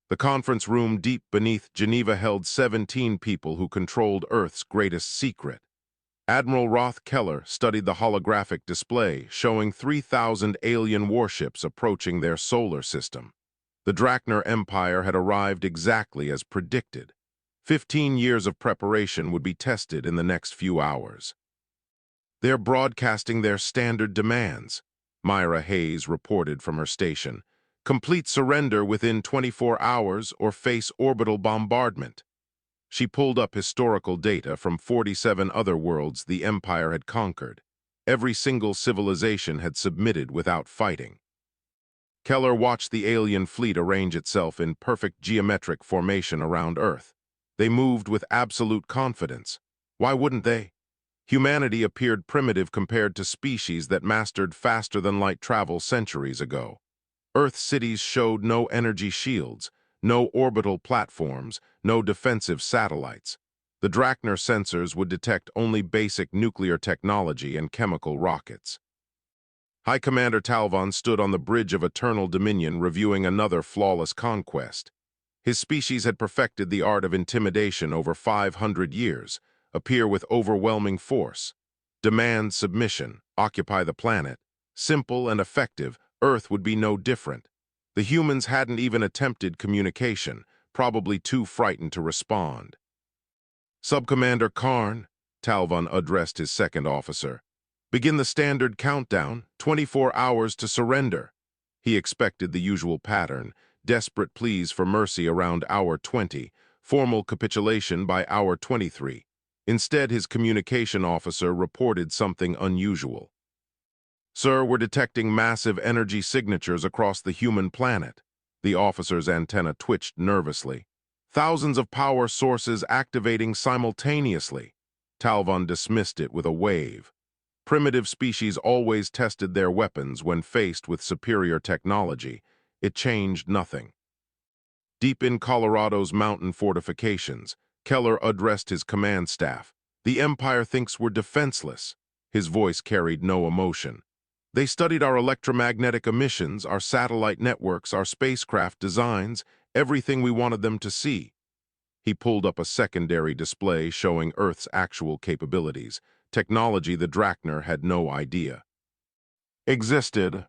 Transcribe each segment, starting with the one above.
The conference room deep beneath Geneva held 17 people who controlled Earth's greatest secret. Admiral Roth Keller studied the holographic display showing 3,000 alien warships approaching their solar system. The Drachner Empire had arrived exactly as predicted. 15 years of preparation would be tested in the next few hours. "They're broadcasting their standard demands," Myra Hayes reported from her station. "Complete surrender within 24 hours or face orbital bombardment." She pulled up historical data from 47 other worlds the Empire had conquered. Every single civilization had submitted without fighting. Keller watched the alien fleet arrange itself in perfect geometric formation around Earth. They moved with absolute confidence. Why wouldn't they? Humanity appeared primitive compared to species that mastered faster-than-light travel centuries ago. Earth cities showed no energy shields, no orbital platforms, no defensive satellites. The Drachner sensors would detect only basic nuclear technology and chemical rockets. High Commander Talvon stood on the bridge of Eternal Dominion reviewing another flawless conquest. His species had perfected the art of intimidation over 500 years, appear with overwhelming force. Demand submission, occupy the planet. Simple and effective, Earth would be no different. The humans hadn't even attempted communication, probably too frightened to respond. "Subcommander Karn," Talvon addressed his second officer, "begin the standard countdown, 24 hours to surrender." He expected the usual pattern, desperate pleas for mercy around hour 20, formal capitulation by hour 23. Instead, his communication officer reported something unusual. "Sir, we're detecting massive energy signatures across the human planet." The officer's antenna twitched nervously. "Thousands of power sources activating simultaneously." Talvon dismissed it with a wave. Primitive species always tested their weapons when faced with superior technology. It changed nothing. Deep in Colorado's mountain fortifications, Keller addressed his command staff. "The Empire thinks we're defenseless." His voice carried no emotion. "They studied our electromagnetic emissions, our satellite networks, our spacecraft designs, everything we wanted them to see." He pulled up a secondary display showing Earth's actual capabilities, technology the Drachner had no idea existed.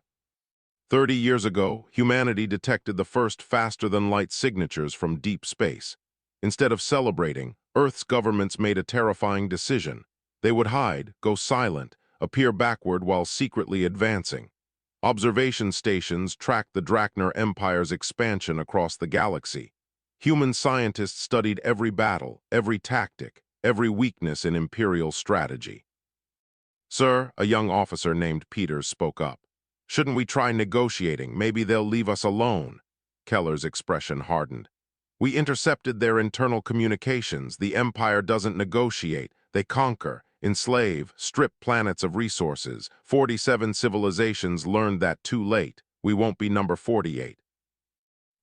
30 years ago, humanity detected the first faster-than-light signatures from deep space. Instead of celebrating, Earth's governments made a terrifying decision. They would hide, go silent, appear backward while secretly advancing. Observation stations tracked the Drachner Empire's expansion across the galaxy. Human scientists studied every battle, every tactic, every weakness in Imperial strategy. "Sir," a young officer named Peters spoke up. "Shouldn't we try negotiating? Maybe they'll leave us alone." Keller's expression hardened. "We intercepted their internal communications. The Empire doesn't negotiate. They conquer, enslave, strip planets of resources. 47 civilizations learned that too late. We won't be number 48.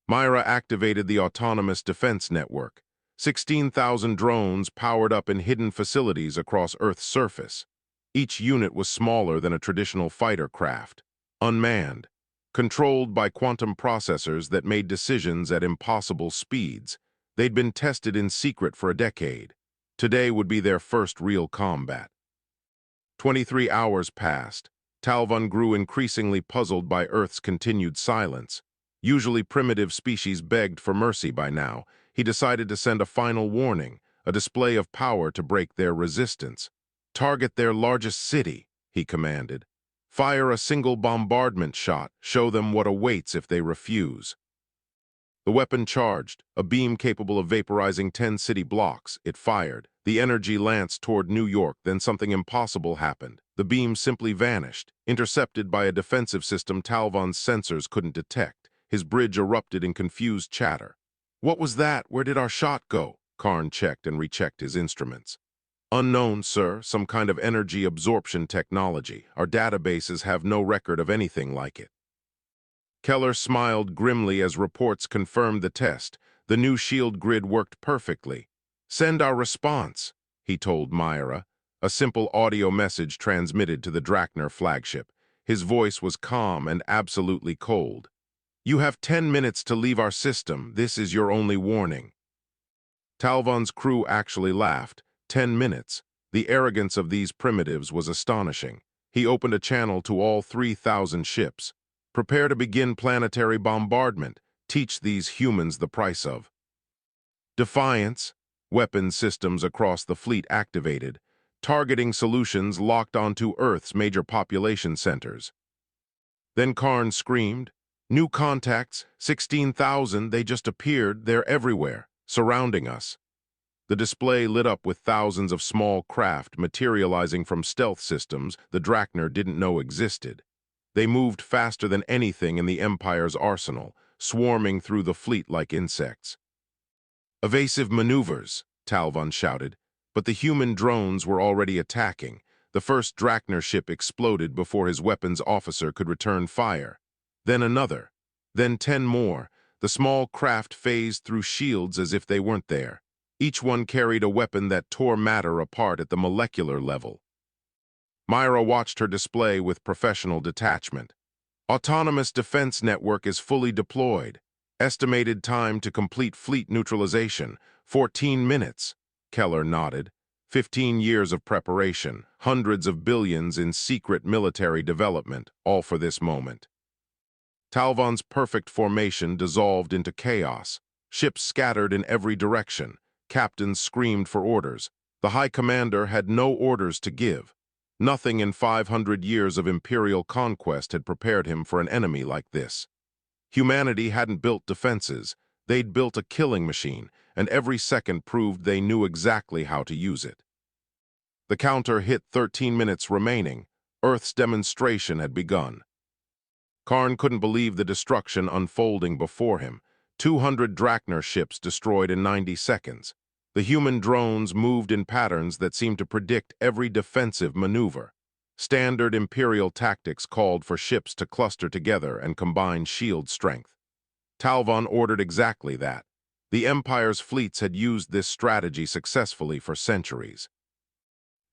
Myra activated the Autonomous Defense Network. 16,000 drones powered up in hidden facilities across Earth's surface. Each unit was smaller than a traditional fighter craft, unmanned, controlled by quantum processors that made decisions at impossible speeds. They'd been tested in secret for a decade. Today would be their first real combat. 23 hours passed. Talvon grew increasingly puzzled by Earth's continued silence. Usually primitive species begged for mercy by now. He decided to send a final warning, a display of power to break their resistance. "Target their largest city," he commanded. "Fire a single bombardment shot, show them what awaits if they refuse." The weapon charged, a beam capable of vaporizing 10 city blocks. It fired. The energy lanced toward New York, then something impossible happened. The beam simply vanished, intercepted by a defensive system Talvon's sensors couldn't detect. His bridge erupted in confused chatter. "What was that? Where did our shot go?" Karn checked and rechecked his instruments. "Unknown, sir. Some kind of energy absorption technology. Our databases have no record of anything like it." Keller smiled grimly as reports confirmed the test. The new shield grid worked perfectly. "Send our response," he told Myra. A simple audio message transmitted to the Drachner flagship. His voice was calm and absolutely cold. You have 10 minutes to leave our system. This is your only warning. Talvon's crew actually laughed. 10 minutes. The arrogance of these primitives was astonishing. He opened a channel to all 3,000 ships. Prepare to begin planetary bombardment. Teach these humans the price of defiance. Weapon systems across the fleet activated. Targeting solutions locked onto Earth's major population centers. Then Karn screamed, "New contacts, 16,000, they just appeared, they're everywhere, surrounding us." The display lit up with thousands of small craft materializing from stealth systems the Drachner didn't know existed. They moved faster than anything in the Empire's arsenal, swarming through the fleet like insects. "Evasive maneuvers," Talvon shouted, but the human drones were already attacking. The first Drachner ship exploded before his weapons officer could return fire. Then another. Then 10 more. The small craft phased through shields as if they weren't there. Each one carried a weapon that tore matter apart at the molecular level. Myra watched her display with professional detachment. Autonomous defense network is fully deployed. Estimated time to complete fleet neutralization, 14 minutes. Keller nodded. 15 years of preparation, hundreds of billions in secret military development, all for this moment. Talvon's perfect formation dissolved into chaos. Ships scattered in every direction. Captains screamed for orders. The High Commander had no orders to give. Nothing in 500 years of imperial conquest had prepared him for an enemy like this. Humanity hadn't built defenses. They'd built a killing machine, and every second proved they knew exactly how to use it. The counter hit 13 minutes remaining. Earth's demonstration had begun. Karn couldn't believe the destruction unfolding before him. 200 Drachner ships destroyed in 90 seconds. The human drones moved in patterns that seemed to predict every defensive maneuver. Standard Imperial tactics called for ships to cluster together and combine shield strength. Talvon ordered exactly that. The Empire's fleets had used this strategy successfully for centuries.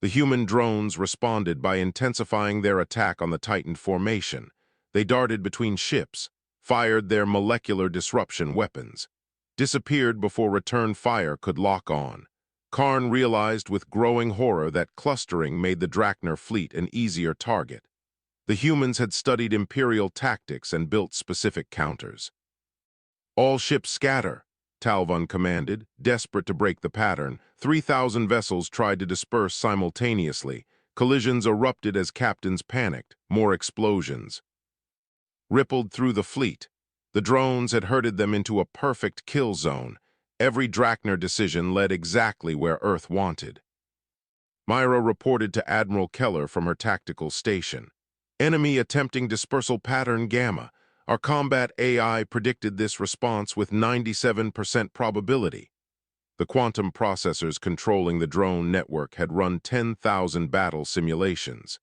The human drones responded by intensifying their attack on the Titan formation. They darted between ships, fired their molecular disruption weapons, disappeared before return fire could lock on. Karn realized with growing horror that clustering made the Drachner fleet an easier target. The humans had studied Imperial tactics and built specific counters. "All ships scatter," Talvon commanded, desperate to break the pattern. 3,000 vessels tried to disperse simultaneously. Collisions erupted as captains panicked. More explosions rippled through the fleet. The drones had herded them into a perfect kill zone. Every Drachner decision led exactly where Earth wanted. Myra reported to Admiral Keller from her tactical station. "Enemy attempting dispersal pattern Gamma. Our combat AI predicted this response with 97% probability." The quantum processors controlling the drone network had run 10,000 battle simulations.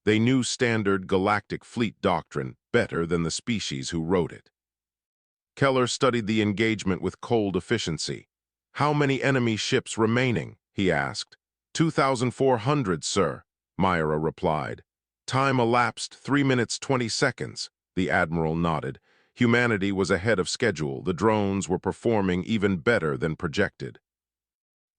They knew standard galactic fleet doctrine better than the species who wrote it. Keller studied the engagement with cold efficiency. "How many enemy ships remaining?" he asked. 2,400, sir," Myra replied. "Time elapsed 3 minutes 20 seconds, the Admiral nodded. Humanity was ahead of schedule. The drones were performing even better than projected.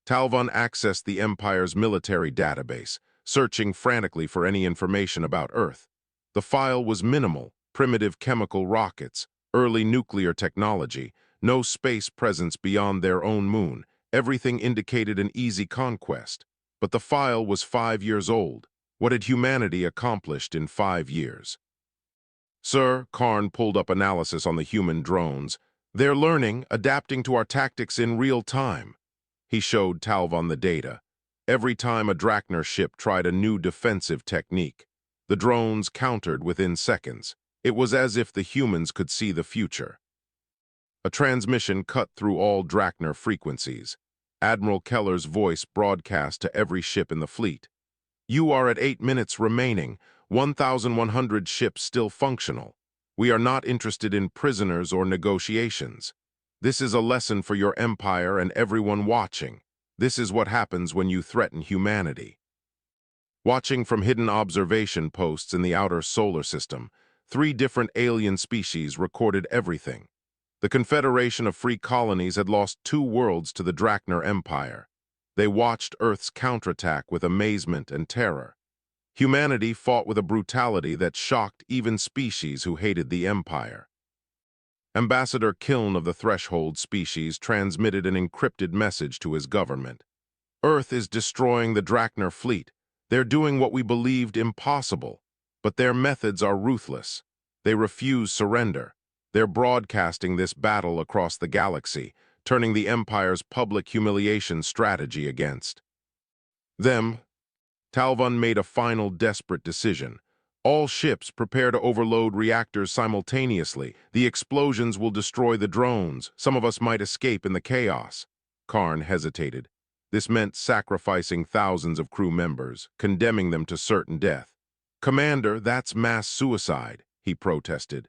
Talvon accessed the Empire's military database, searching frantically for any information about Earth. The file was minimal: primitive chemical rockets, early nuclear technology, no space presence beyond their own moon. Everything indicated an easy conquest. But the file was 5 years old. What had humanity accomplished in 5 years? "Sir," Karn pulled up analysis on the human drones. "They're learning, adapting to our tactics in real time." He showed Talvon the data. Every time a Drachner ship tried a new defensive technique, the drones countered within seconds. It was as if the humans could see the future. A transmission cut through all Drachner frequencies. Admiral Keller's voice broadcast to every ship in the fleet. "You are at 8 minutes remaining, 1,100 ships still functional. We are not interested in prisoners or negotiations. This is a lesson for your empire and everyone watching. This is what happens when you threaten humanity." Watching from hidden observation posts in the outer solar system, 3 different alien species recorded everything. The Confederation of Free Colonies had lost 2 worlds to the Drachner Empire. They watched Earth's counterattack with amazement and terror. Humanity fought with a brutality that shocked even species who hated the Empire. Ambassador Kiln of the Threshold species transmitted an encrypted message to his government. Earth is destroying the Drachner fleet. They're doing what we believed impossible, but their methods are ruthless. They refuse surrender. They're broadcasting this battle across the galaxy, turning the Empire's public humiliation strategy against them. Talvon made a final desperate decision. All ships prepare to overload reactors simultaneously. The explosions will destroy the drones. Some of us might escape in the chaos. Karn hesitated. This meant sacrificing thousands of crew members, condemning them to certain death. Commander, that's mass suicide, he protested.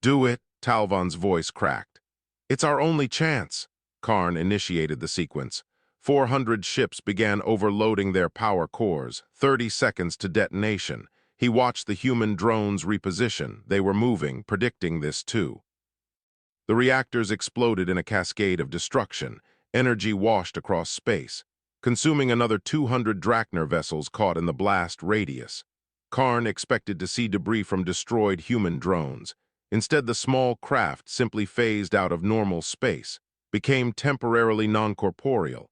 Do it, Talvon's voice cracked. It's our only chance. Karn initiated the sequence. 400 ships began overloading their power cores, 30 seconds to detonation. He watched the human drones reposition. They were moving, predicting this too. The reactors exploded in a cascade of destruction. Energy washed across space, consuming another 200 Drachner vessels caught in the blast radius. Karn expected to see debris from destroyed human drones. Instead, the small craft simply phased out of normal space, became temporarily non-corporeal.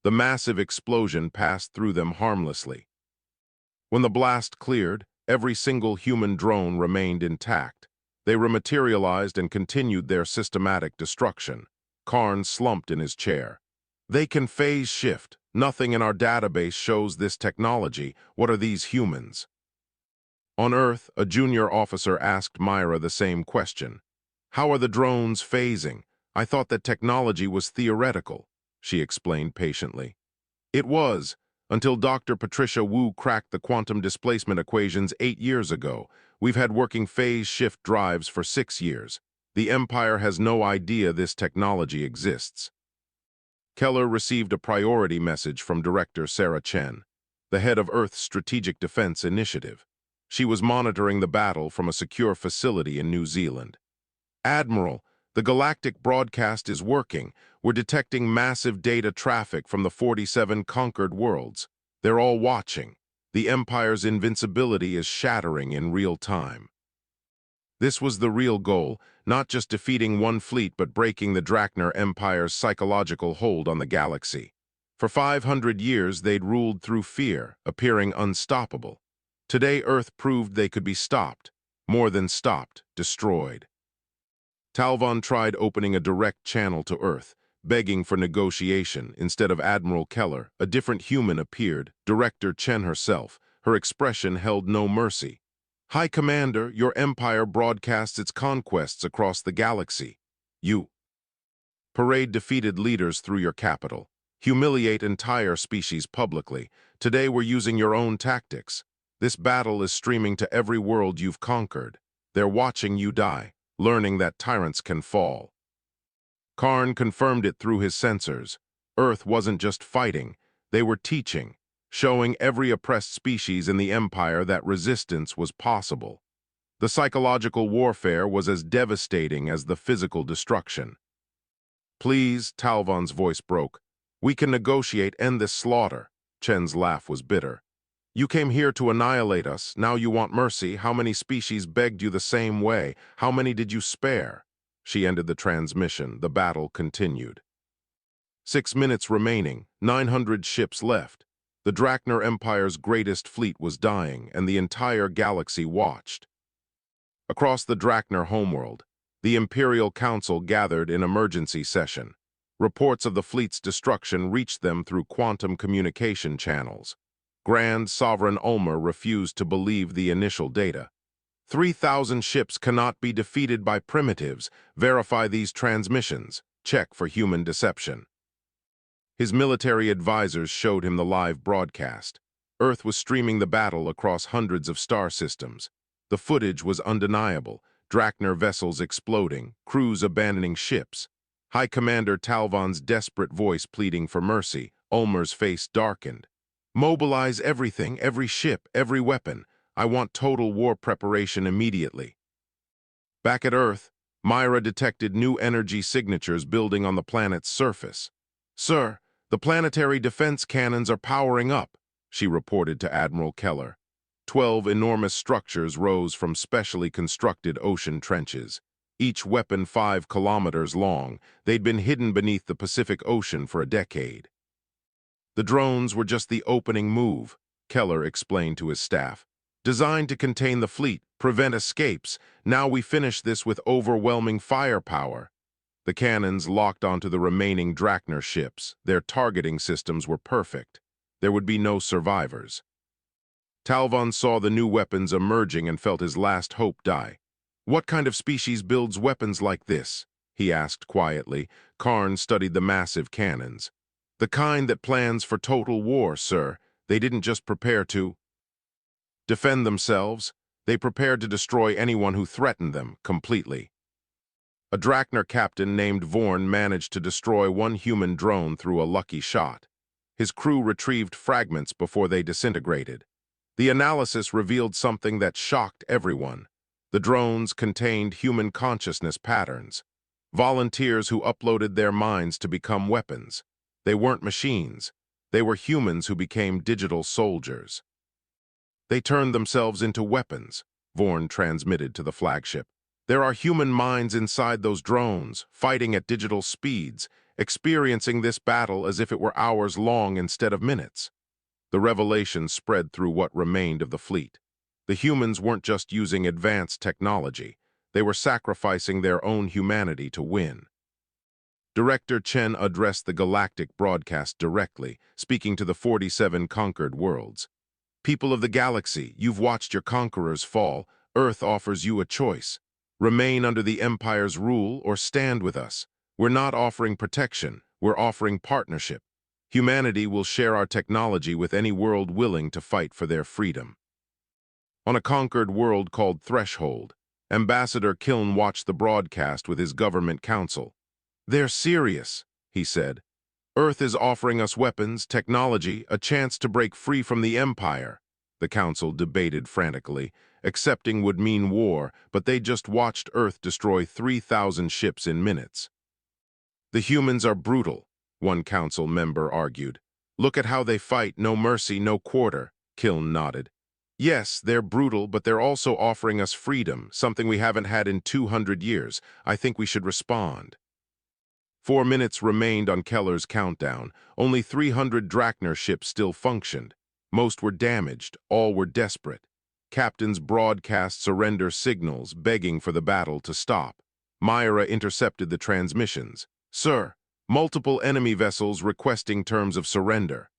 The massive explosion passed through them harmlessly. When the blast cleared, every single human drone remained intact. They rematerialized and continued their systematic destruction. Karn slumped in his chair. They can phase shift. Nothing in our database shows this technology. What are these humans? On Earth, a junior officer asked Myra the same question. How are the drones phasing? I thought that technology was theoretical, she explained patiently. It was, until Dr. Patricia Wu cracked the quantum displacement equations 8 years ago. We've had working phase shift drives for 6 years. The Empire has no idea this technology exists. Keller received a priority message from Director Sarah Chen, the head of Earth's Strategic Defense Initiative. She was monitoring the battle from a secure facility in New Zealand. Admiral, the galactic broadcast is working. We're detecting massive data traffic from the 47 conquered worlds. They're all watching. The Empire's invincibility is shattering in real time. This was the real goal, not just defeating one fleet but breaking the Drachner Empire's psychological hold on the galaxy. For 500 years they'd ruled through fear, appearing unstoppable. Today Earth proved they could be stopped. More than stopped, destroyed. Talvon tried opening a direct channel to Earth, begging for negotiation. Instead of Admiral Keller, a different human appeared, Director Chen herself. Her expression held no mercy. High Commander, your empire broadcasts its conquests across the galaxy. You parade defeated leaders through your capital. Humiliate entire species publicly. Today we're using your own tactics. This battle is streaming to every world you've conquered. They're watching you die, learning that tyrants can fall. Karn confirmed it through his sensors. Earth wasn't just fighting, they were teaching, showing every oppressed species in the Empire that resistance was possible. The psychological warfare was as devastating as the physical destruction. Please, Talvon's voice broke. We can negotiate, end this slaughter. Chen's laugh was bitter. You came here to annihilate us. Now you want mercy. How many species begged you the same way? How many did you spare? She ended the transmission. The battle continued. 6 minutes remaining. 900 ships left. The Drachner Empire's greatest fleet was dying, and the entire galaxy watched. Across the Drachner homeworld, the Imperial Council gathered in emergency session. Reports of the fleet's destruction reached them through quantum communication channels. Grand Sovereign Ulmer refused to believe the initial data. 3,000 ships cannot be defeated by primitives. Verify these transmissions. Check for human deception. His military advisors showed him the live broadcast. Earth was streaming the battle across hundreds of star systems. The footage was undeniable. Drachner vessels exploding, crews abandoning ships. High Commander Talvon's desperate voice pleading for mercy. Ulmer's face darkened. Mobilize everything, every ship, every weapon. I want total war preparation immediately. Back at Earth, Myra detected new energy signatures building on the planet's surface. Sir, the planetary defense cannons are powering up, she reported to Admiral Keller. 12 enormous structures rose from specially constructed ocean trenches. Each weapon 5 kilometers long, they'd been hidden beneath the Pacific Ocean for a decade. The drones were just the opening move, Keller explained to his staff. Designed to contain the fleet, prevent escapes, now we finish this with overwhelming firepower. The cannons locked onto the remaining Drachner ships. Their targeting systems were perfect. There would be no survivors. Talvon saw the new weapons emerging and felt his last hope die. What kind of species builds weapons like this? He asked quietly. Karn studied the massive cannons. The kind that plans for total war, sir. They didn't just prepare to defend themselves. They prepared to destroy anyone who threatened them completely. A Drachner captain named Vorn managed to destroy one human drone through a lucky shot. His crew retrieved fragments before they disintegrated. The analysis revealed something that shocked everyone. The drones contained human consciousness patterns. Volunteers who uploaded their minds to become weapons. They weren't machines. They were humans who became digital soldiers. They turned themselves into weapons, Vorn transmitted to the flagship. There are human minds inside those drones, fighting at digital speeds, experiencing this battle as if it were hours long instead of minutes. The revelation spread through what remained of the fleet. The humans weren't just using advanced technology. They were sacrificing their own humanity to win. Director Chen addressed the galactic broadcast directly, speaking to the 47 conquered worlds. People of the galaxy, you've watched your conquerors fall. Earth offers you a choice. Remain under the Empire's rule or stand with us. We're not offering protection. We're offering partnership. Humanity will share our technology with any world willing to fight for their freedom. On a conquered world called Threshold, Ambassador Kiln watched the broadcast with his government council. They're serious, he said. Earth is offering us weapons, technology, a chance to break free from the Empire. The council debated frantically. Accepting would mean war, but they just watched Earth destroy 3,000 ships in minutes. The humans are brutal, one council member argued. Look at how they fight, no mercy, no quarter, Kiln nodded. Yes, they're brutal, but they're also offering us freedom, something we haven't had in 200 years. I think we should respond. 4 minutes remained on Keller's countdown. Only 300 Drachner ships still functioned. Most were damaged, all were desperate. Captains broadcast surrender signals, begging for the battle to stop. Myra intercepted the transmissions. Sir, multiple enemy vessels requesting terms of surrender.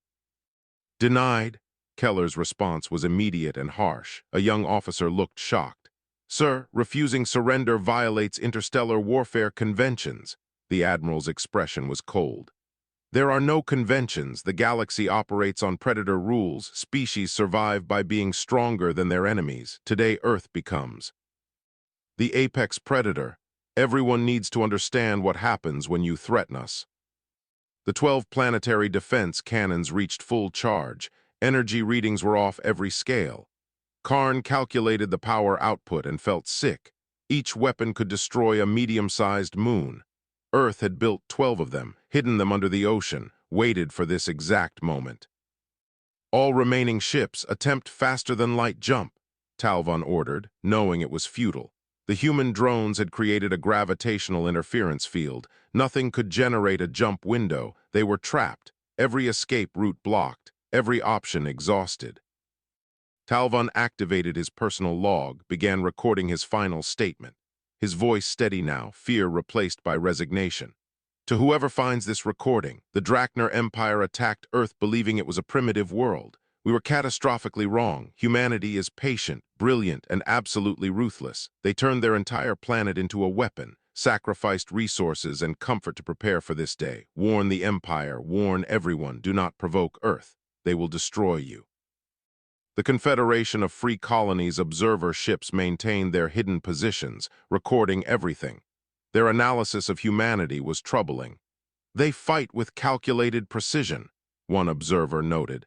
Denied. Keller's response was immediate and harsh. A young officer looked shocked. Sir, refusing surrender violates interstellar warfare conventions. The Admiral's expression was cold. There are no conventions. The galaxy operates on predator rules. Species survive by being stronger than their enemies. Today, Earth becomes the apex predator. Everyone needs to understand what happens when you threaten us. The 12 planetary defense cannons reached full charge. Energy readings were off every scale. Karn calculated the power output and felt sick. Each weapon could destroy a medium-sized moon. Earth had built 12 of them, hidden them under the ocean, waited for this exact moment. All remaining ships attempt faster-than-light jump, Talvon ordered, knowing it was futile. The human drones had created a gravitational interference field. Nothing could generate a jump window. They were trapped, every escape route blocked, every option exhausted. Talvon activated his personal log, began recording his final statement. His voice steady now, fear replaced by resignation. To whoever finds this recording, the Drachner Empire attacked Earth believing it was a primitive world. We were catastrophically wrong. Humanity is patient, brilliant, and absolutely ruthless. They turned their entire planet into a weapon, sacrificed resources and comfort to prepare for this day. Warn the Empire, warn everyone, do not provoke Earth. They will destroy you. The Confederation of Free Colonies observer ships maintained their hidden positions, recording everything. Their analysis of humanity was troubling. They fight with calculated precision, one observer noted.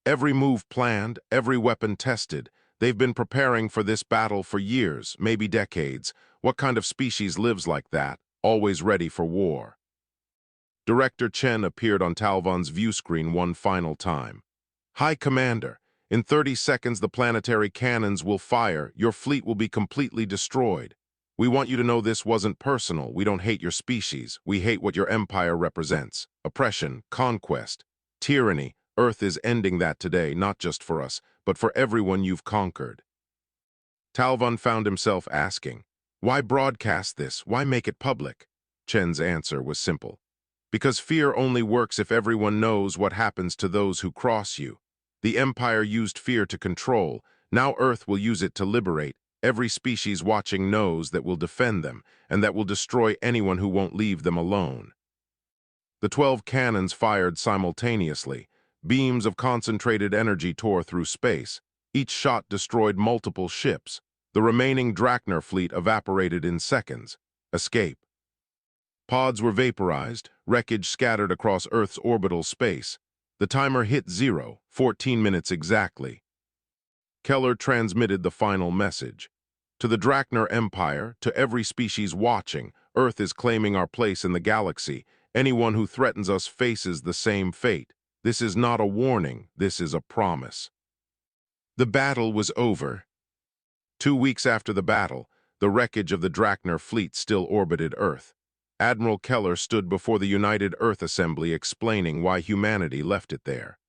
Every move planned, every weapon tested. They've been preparing for this battle for years, maybe decades. What kind of species lives like that, always ready for war? Director Chen appeared on Talvon's view screen one final time. High Commander, in 30 seconds the planetary cannons will fire. Your fleet will be completely destroyed. We want you to know this wasn't personal. We don't hate your species. We hate what your empire represents. Oppression, conquest, tyranny. Earth is ending that today, not just for us, but for everyone you've conquered. Talvon found himself asking, why broadcast this? Why make it public? Chen's answer was simple. Because fear only works if everyone knows what happens to those who cross you. The Empire used fear to control. Now Earth will use it to liberate. Every species watching knows that will defend them, and that will destroy anyone who won't leave them alone. The 12 cannons fired simultaneously. Beams of concentrated energy tore through space. Each shot destroyed multiple ships. The remaining Drachner fleet evaporated in seconds. Escape. Pods were vaporized, wreckage scattered across Earth's orbital space. The timer hit 0, 14 minutes exactly. Keller transmitted the final message. To the Drachner Empire, to every species watching, Earth is claiming our place in the galaxy. Anyone who threatens us faces the same fate. This is not a warning, this is a promise. The battle was over. 2 weeks after the battle, the wreckage of the Drachner fleet still orbited Earth. Admiral Keller stood before the United Earth Assembly explaining why humanity left it there.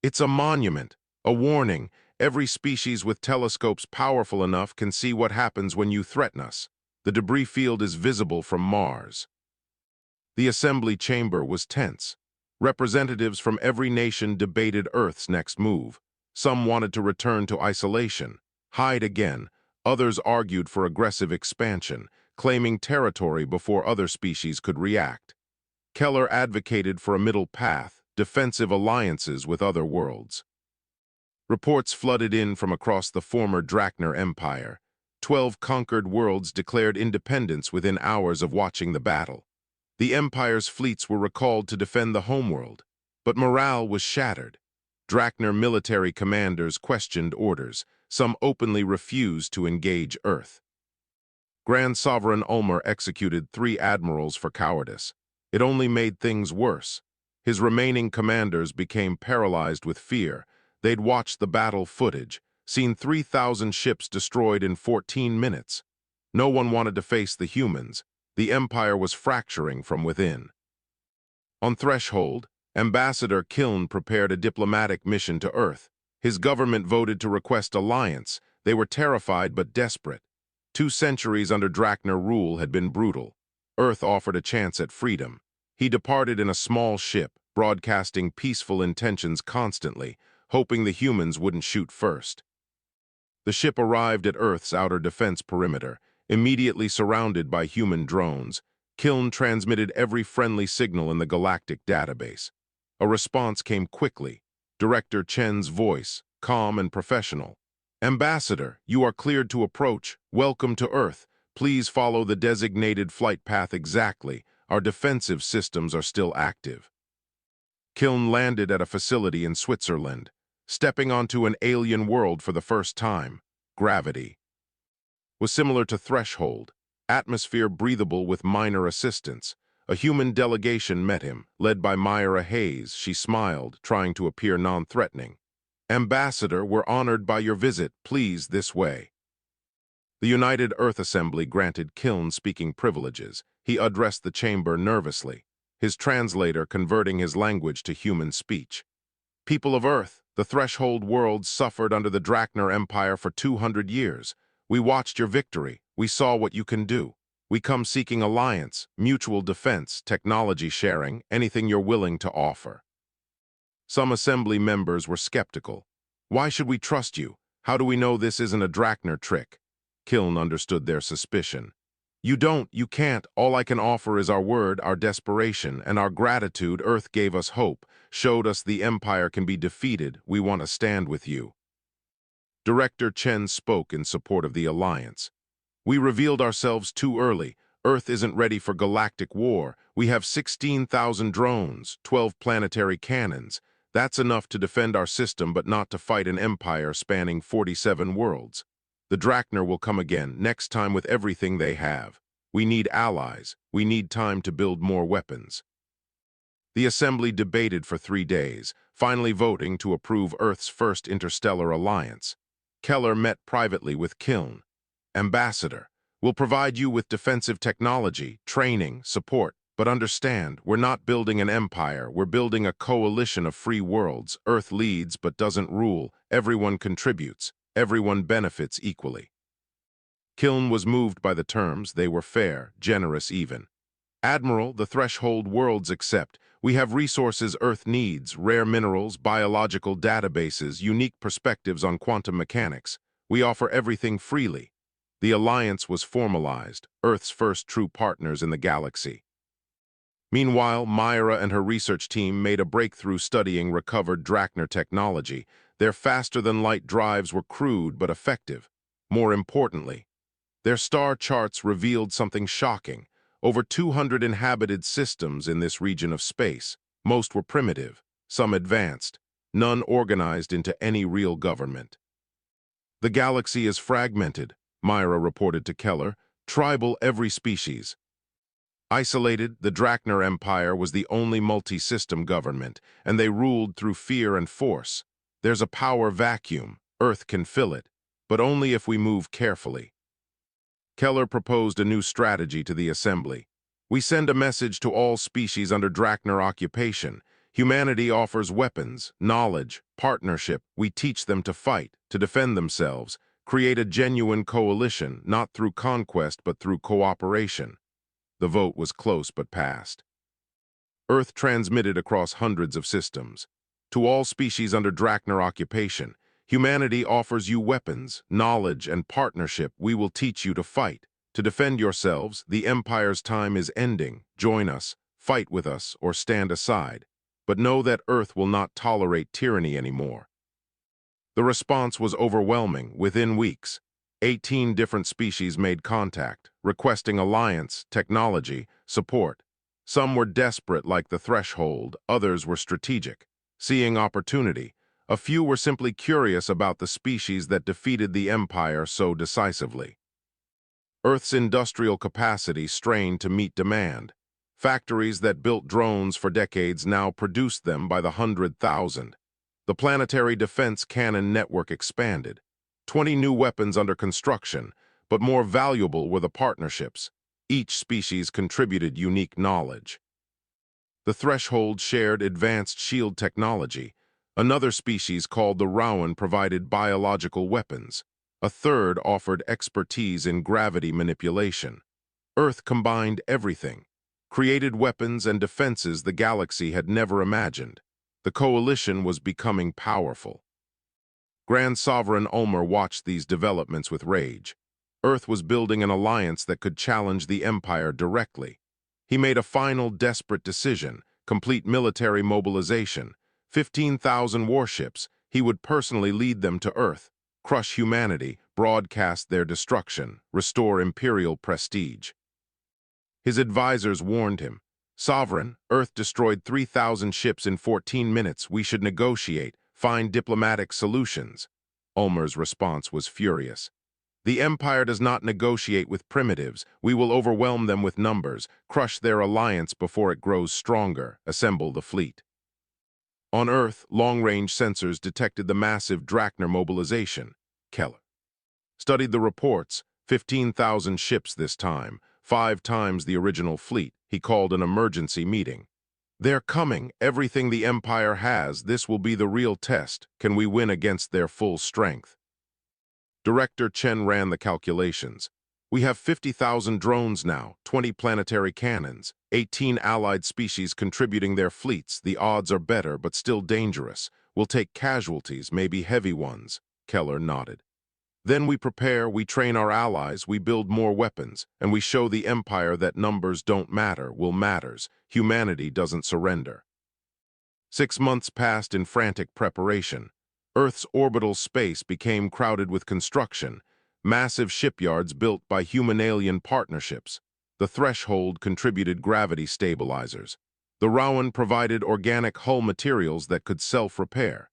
It's a monument, a warning. Every species with telescopes powerful enough can see what happens when you threaten us. The debris field is visible from Mars. The assembly chamber was tense. Representatives from every nation debated Earth's next move. Some wanted to return to isolation, hide again. Others argued for aggressive expansion, claiming territory before other species could react. Keller advocated for a middle path, defensive alliances with other worlds. Reports flooded in from across the former Drachner Empire. 12 conquered worlds declared independence within hours of watching the battle. The Empire's fleets were recalled to defend the homeworld, but morale was shattered. Drachner military commanders questioned orders. Some openly refused to engage Earth. Grand Sovereign Ulmer executed 3 admirals for cowardice. It only made things worse. His remaining commanders became paralyzed with fear. They'd watched the battle footage, seen 3,000 ships destroyed in 14 minutes. No one wanted to face the humans. The Empire was fracturing from within. On Threshold, Ambassador Kiln prepared a diplomatic mission to Earth. His government voted to request alliance. They were terrified but desperate. 2 centuries under Drachner rule had been brutal. Earth offered a chance at freedom. He departed in a small ship, broadcasting peaceful intentions constantly, hoping the humans wouldn't shoot first. The ship arrived at Earth's outer defense perimeter, immediately surrounded by human drones. Kiln transmitted every friendly signal in the galactic database. A response came quickly. Director Chen's voice, calm and professional. Ambassador, you are cleared to approach. Welcome to Earth. Please follow the designated flight path exactly. Our defensive systems are still active. Kiln landed at a facility in Switzerland, stepping onto an alien world for the first time. Gravity was similar to Threshold. Atmosphere breathable with minor assistance. A human delegation met him, led by Myra Hayes. She smiled, trying to appear non-threatening. Ambassador, we're honored by your visit. Please, this way. The United Earth Assembly granted Kiln speaking privileges. He addressed the chamber nervously, his translator converting his language to human speech. People of Earth, the Threshold worlds suffered under the Drachner Empire for 200 years. We watched your victory. We saw what you can do. We come seeking alliance, mutual defense, technology sharing, anything you're willing to offer. Some assembly members were skeptical. Why should we trust you? How do we know this isn't a Drachner trick? Kiln understood their suspicion. You can't. All I can offer is our word, our desperation, and our gratitude. Earth gave us hope, showed us the Empire can be defeated. We want to stand with you. Director Chen spoke in support of the alliance. We revealed ourselves too early. Earth isn't ready for galactic war. We have 16,000 drones, 12 planetary cannons. That's enough to defend our system but not to fight an empire spanning 47 worlds. The Drachner will come again, next time with everything they have. We need allies. We need time to build more weapons. The Assembly debated for 3 days, finally voting to approve Earth's first interstellar alliance. Keller met privately with Kiln. Ambassador, we'll provide you with defensive technology, training, support, but understand, we're not building an empire, we're building a coalition of free worlds. Earth leads but doesn't rule, everyone contributes, everyone benefits equally. Kiln was moved by the terms, they were fair, generous even. Admiral, the threshold worlds accept. We have resources Earth needs, rare minerals, biological databases, unique perspectives on quantum mechanics. We offer everything freely. The alliance was formalized, Earth's first true partners in the galaxy. Meanwhile, Myra and her research team made a breakthrough studying recovered Drachner technology. Their faster-than-light drives were crude but effective. More importantly, their star charts revealed something shocking. Over 200 inhabited systems in this region of space. Most were primitive, some advanced, none organized into any real government. The galaxy is fragmented, Myra reported to Keller, tribal every species. Isolated, the Drachner Empire was the only multi-system government, and they ruled through fear and force. There's a power vacuum, Earth can fill it, but only if we move carefully. Keller proposed a new strategy to the Assembly. We send a message to all species under Drachner occupation. Humanity offers weapons, knowledge, partnership. We teach them to fight, to defend themselves, create a genuine coalition, not through conquest but through cooperation. The vote was close but passed. Earth transmitted across hundreds of systems. To all species under Drachner occupation, humanity offers you weapons, knowledge, and partnership. We will teach you to fight. To defend yourselves, the Empire's time is ending. Join us, fight with us, or stand aside. But know that Earth will not tolerate tyranny anymore. The response was overwhelming. Within weeks, 18 different species made contact, requesting alliance, technology, support. Some were desperate like the Threshold, others were strategic, seeing opportunity. A few were simply curious about the species that defeated the Empire so decisively. Earth's industrial capacity strained to meet demand. Factories that built drones for decades now produced them by the 100,000. The planetary defense cannon network expanded. 20 new weapons under construction, but more valuable were the partnerships. Each species contributed unique knowledge. The Threshold shared advanced shield technology. Another species called the Rowan provided biological weapons. A third offered expertise in gravity manipulation. Earth combined everything, created weapons and defenses the galaxy had never imagined. The coalition was becoming powerful. Grand Sovereign Ulmer watched these developments with rage. Earth was building an alliance that could challenge the Empire directly. He made a final desperate decision, complete military mobilization. 15,000 warships, he would personally lead them to Earth, crush humanity, broadcast their destruction, restore imperial prestige. His advisors warned him, Sovereign, Earth destroyed 3,000 ships in 14 minutes. We should negotiate, find diplomatic solutions. Ulmer's response was furious. The Empire does not negotiate with primitives. We will overwhelm them with numbers, crush their alliance before it grows stronger, assemble the fleet. On Earth, long-range sensors detected the massive Drachner mobilization. Keller studied the reports, 15,000 ships this time, 5 times the original fleet. He called an emergency meeting. They're coming, everything the Empire has. This will be the real test. Can we win against their full strength? Director Chen ran the calculations. We have 50,000 drones now, 20 planetary cannons, 18 allied species contributing their fleets. The odds are better, but still dangerous. We'll take casualties, maybe heavy ones. Keller nodded. Then we prepare, we train our allies, we build more weapons, and we show the Empire that numbers don't matter, will matters. Humanity doesn't surrender. 6 months passed in frantic preparation. Earth's orbital space became crowded with construction, massive shipyards built by human-alien partnerships. The Threshold contributed gravity stabilizers. The Rowan provided organic hull materials that could self-repair.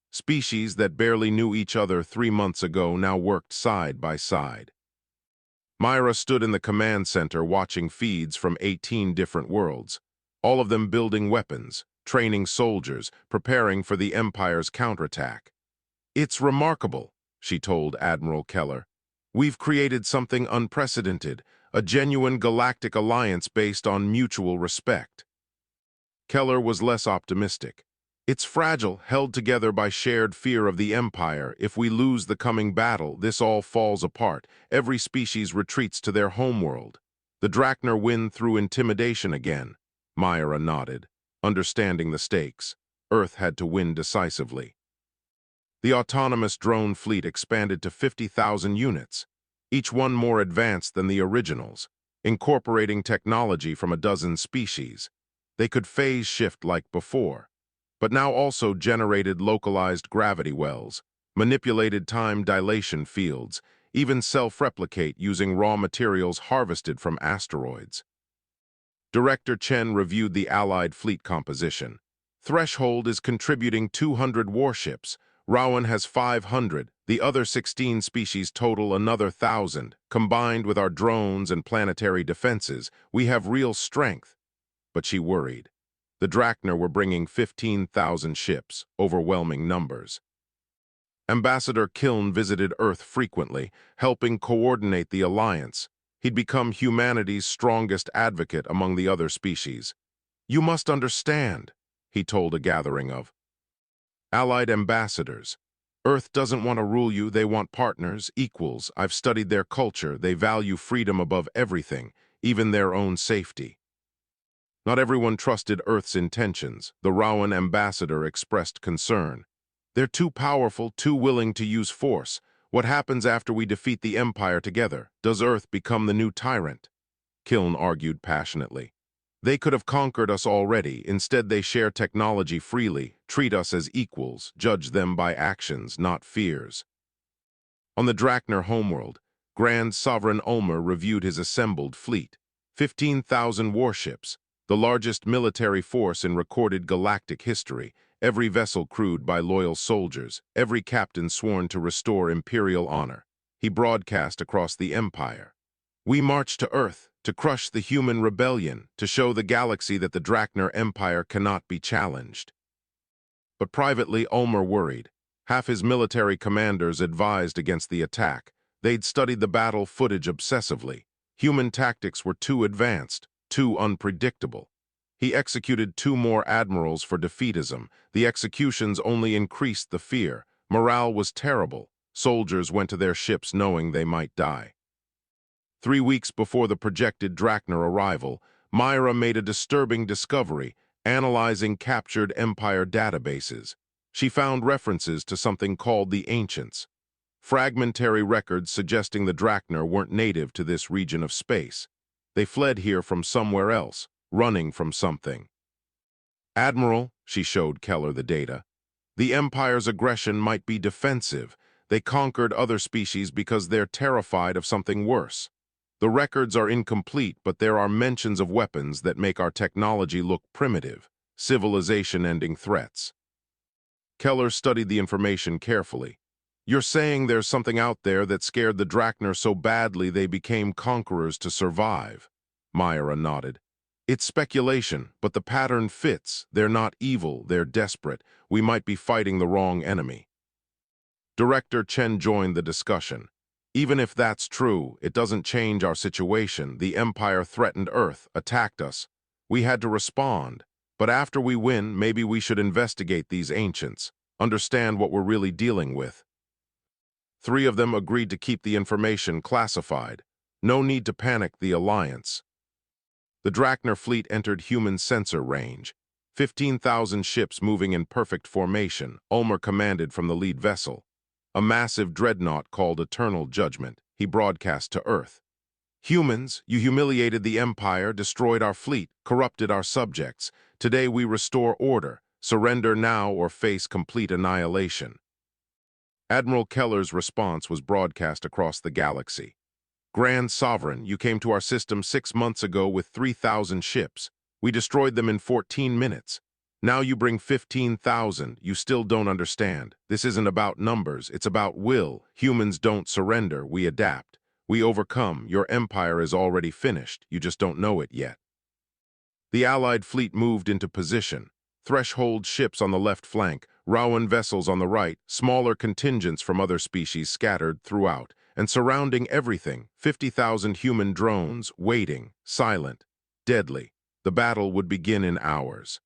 Species that barely knew each other 3 months ago now worked side by side. Myra stood in the command center watching feeds from 18 different worlds, all of them building weapons, training soldiers, preparing for the Empire's counterattack. "It's remarkable," she told Admiral Keller. "We've created something unprecedented, a genuine galactic alliance based on mutual respect." Keller was less optimistic. "It's fragile, held together by shared fear of the Empire. If we lose the coming battle, this all falls apart. Every species retreats to their homeworld. The Drachner win through intimidation again." Myra nodded, understanding the stakes. Earth had to win decisively. The autonomous drone fleet expanded to 50,000 units, each one more advanced than the originals, incorporating technology from a dozen species. They could phase shift like before, but now also generated localized gravity wells, manipulated time dilation fields, even self-replicate using raw materials harvested from asteroids. Director Chen reviewed the Allied fleet composition. Threshold is contributing 200 warships. Rowan has 500. The other 16 species total another 1,000. Combined with our drones and planetary defenses, we have real strength. But she worried. The Drachner were bringing 15,000 ships, overwhelming numbers. Ambassador Kiln visited Earth frequently, helping coordinate the alliance. He'd become humanity's strongest advocate among the other species. "You must understand," he told a gathering of Allied ambassadors. "Earth doesn't want to rule you, they want partners, equals. I've studied their culture, they value freedom above everything, even their own safety." Not everyone trusted Earth's intentions. The Rowan ambassador expressed concern. "They're too powerful, too willing to use force. What happens after we defeat the Empire together? Does Earth become the new tyrant?" Kiln argued passionately. "They could have conquered us already. Instead, they share technology freely, treat us as equals, judge them by actions, not fears." On the Drachner homeworld, Grand Sovereign Ulmer reviewed his assembled fleet. 15,000 warships, the largest military force in recorded galactic history, every vessel crewed by loyal soldiers, every captain sworn to restore imperial honor. He broadcast across the Empire. "We march to Earth, to crush the human rebellion, to show the galaxy that the Drachner Empire cannot be challenged." But privately, Ulmer worried. Half his military commanders advised against the attack. They'd studied the battle footage obsessively. Human tactics were too advanced, too unpredictable. He executed 2 more admirals for defeatism. The executions only increased the fear. Morale was terrible. Soldiers went to their ships knowing they might die. 3 weeks before the projected Drachner arrival, Myra made a disturbing discovery, analyzing captured Empire databases. She found references to something called the Ancients, fragmentary records suggesting the Drachner weren't native to this region of space. They fled here from somewhere else, running from something. "Admiral," she showed Keller the data, "the Empire's aggression might be defensive. They conquered other species because they're terrified of something worse. The records are incomplete, but there are mentions of weapons that make our technology look primitive, civilization-ending threats." Keller studied the information carefully. "You're saying there's something out there that scared the Drachner so badly they became conquerors to survive?" Myra nodded. "It's speculation, but the pattern fits. They're not evil, they're desperate. We might be fighting the wrong enemy." Director Chen joined the discussion. "Even if that's true, it doesn't change our situation. The Empire threatened Earth, attacked us. We had to respond. But after we win, maybe we should investigate these Ancients, understand what we're really dealing with." 3 of them agreed to keep the information classified. No need to panic the alliance. The Drachner fleet entered human sensor range. 15,000 ships moving in perfect formation, Ulmer commanded from the lead vessel. A massive dreadnought called Eternal Judgment. He broadcast to Earth. "Humans, you humiliated the Empire, destroyed our fleet, corrupted our subjects. Today we restore order. Surrender now or face complete annihilation." Admiral Keller's response was broadcast across the galaxy. "Grand Sovereign, you came to our system 6 months ago with 3,000 ships. We destroyed them in 14 minutes. Now you bring 15,000. You still don't understand. This isn't about numbers. It's about will. Humans don't surrender. We adapt. We overcome. Your empire is already finished. You just don't know it yet. The Allied fleet moved into position. Threshold ships on the left flank, Rowan vessels on the right, smaller contingents from other species scattered throughout, and surrounding everything, 50,000 human drones, waiting, silent, deadly. The battle would begin in hours.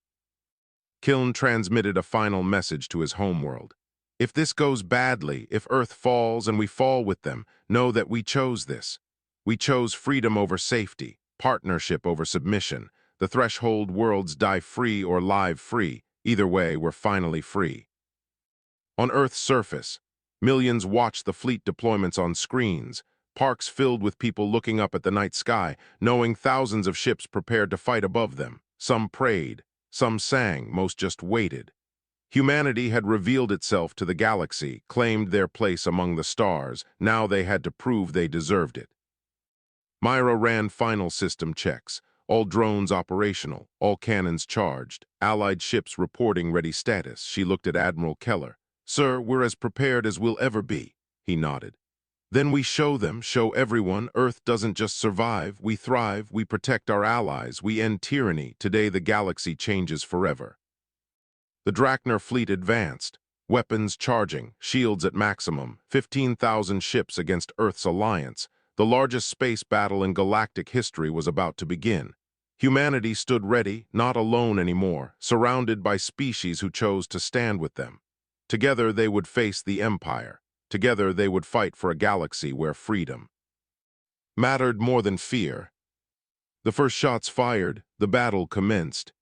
Kiln transmitted a final message to his homeworld. If this goes badly, if Earth falls and we fall with them, know that we chose this. We chose freedom over safety, partnership over submission. The threshold worlds die free or live free. Either way, we're finally free. On Earth's surface, millions watch the fleet deployments on screens, parks filled with people looking up at the night sky, knowing thousands of ships prepared to fight above them. Some prayed, some sang, most just waited. Humanity had revealed itself to the galaxy, claimed their place among the stars. Now they had to prove they deserved it. Myra ran final system checks. All drones operational, all cannons charged, Allied ships reporting ready status. She looked at Admiral Keller. "Sir, we're as prepared as we'll ever be." He nodded. "Then we show them, show everyone, Earth doesn't just survive, we thrive, we protect our allies, we end tyranny. Today the galaxy changes forever." The Drachner fleet advanced, weapons charging, shields at maximum, 15,000 ships against Earth's alliance. The largest space battle in galactic history was about to begin. Humanity stood ready, not alone anymore, surrounded by species who chose to stand with them. Together they would face the Empire. Together they would fight for a galaxy where freedom mattered more than fear. The first shots fired, the battle commenced.